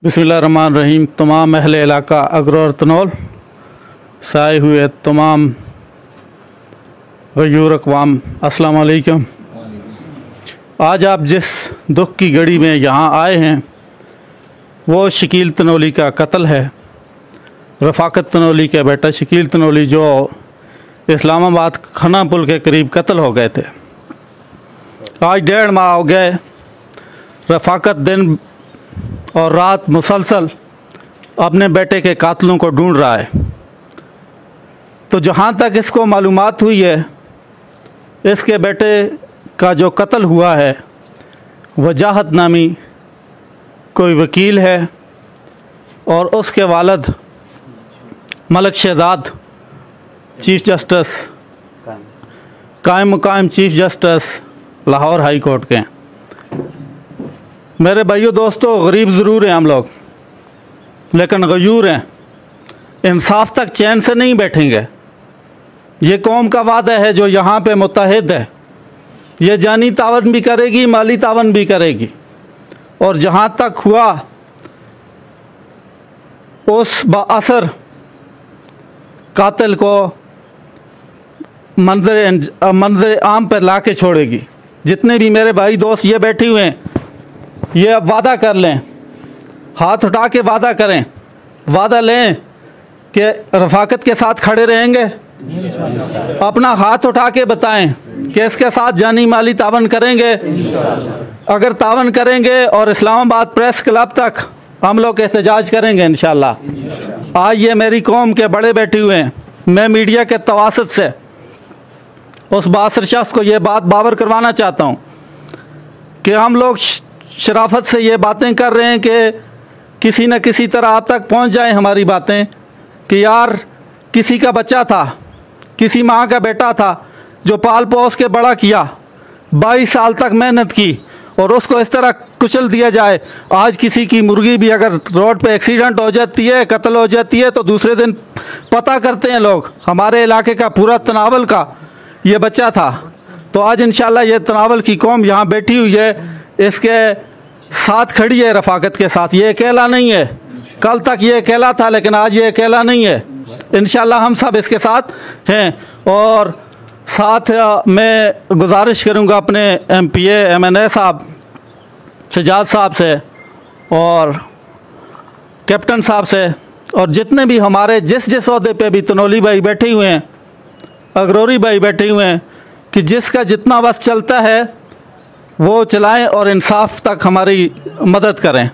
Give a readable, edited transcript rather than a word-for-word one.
बिस्मिल्लाहिर्रहमानिर्रहीम। तमाम अहले इलाका अगरोर तनोल से आए हुए तमाम गयूर अक़वाम अस्सलाम वालेकुम। आज आप जिस दुख की घड़ी में यहाँ आए हैं वो शकील तनोली का कत्ल है। रफ़ाकत तनोली के बेटा शकील तनोली जो इस्लामाबाद खना पुल के करीब कत्ल हो गए थे। आज 1.5 माह हो गए। रफ़ाकत दिन और रात मुसलसल अपने बेटे के कातलों को ढूंढ रहा है। तो जहाँ तक इसको मालूमात हुई है, इसके बेटे का जो कत्ल हुआ है वजाहत नामी कोई वकील है और उसके वालिद मलिक शहजाद चीफ जस्टिस कायम मुकाम chief justice Lahore high court के। मेरे भाइयों दोस्तों, गरीब ज़रूर हैं हम लोग, लेकिन गयूर हैं। इंसाफ तक चैन से नहीं बैठेंगे। ये कौम का वादा है जो यहाँ पे मुत्तहिद है। ये जानी तावन भी करेगी, माली तावन भी करेगी। और जहाँ तक हुआ उस बाअसर कातिल को मंजर आम पर ला के छोड़ेगी। जितने भी मेरे भाई दोस्त ये बैठे हुए हैं, ये अब वादा कर लें, हाथ उठा के वादा करें, वादा लें कि रफ़ाकत के साथ खड़े रहेंगे। अपना हाथ उठा के बताएं कि इसके साथ जानी माली तावन करेंगे। अगर तावन करेंगे और इस्लामाबाद प्रेस क्लब तक हम लोग एहतजाज करेंगे इंशाअल्लाह। आज ये मेरी कौम के बड़े बैठे हुए हैं। मैं मीडिया के तवासुत से उस बासर शख्स को ये बात बावर करवाना चाहता हूँ कि हम लोग शराफत से ये बातें कर रहे हैं कि किसी न किसी तरह आप तक पहुंच जाए हमारी बातें कि यार किसी का बच्चा था, किसी माँ का बेटा था जो पाल पोस के बड़ा किया, 22 साल तक मेहनत की और उसको इस तरह कुचल दिया जाए। आज किसी की मुर्गी भी अगर रोड पे एक्सीडेंट हो जाती है, कत्ल हो जाती है, तो दूसरे दिन पता करते हैं लोग हमारे इलाके का पूरा तनावल का ये बच्चा था। तो आज इंशाल्लाह ये तनावल की कौम यहाँ बैठी हुई है, इसके साथ खड़ी है, रफ़ाकत के साथ। ये अकेला नहीं है। कल तक ये अकेला था, लेकिन आज ये अकेला नहीं है। इंशाल्लाह हम सब इसके साथ हैं। और साथ मैं गुजारिश करूँगा अपने MPA MNA साहब शजाद साहब से और कैप्टन साहब से और जितने भी हमारे जिस ओहदे पे भी तनोली भाई बैठे हुए हैं, अगरोरी भाई बैठे हुए हैं, कि जिसका जितना वक्त चलता है वो चलाएं और इंसाफ तक हमारी मदद करें।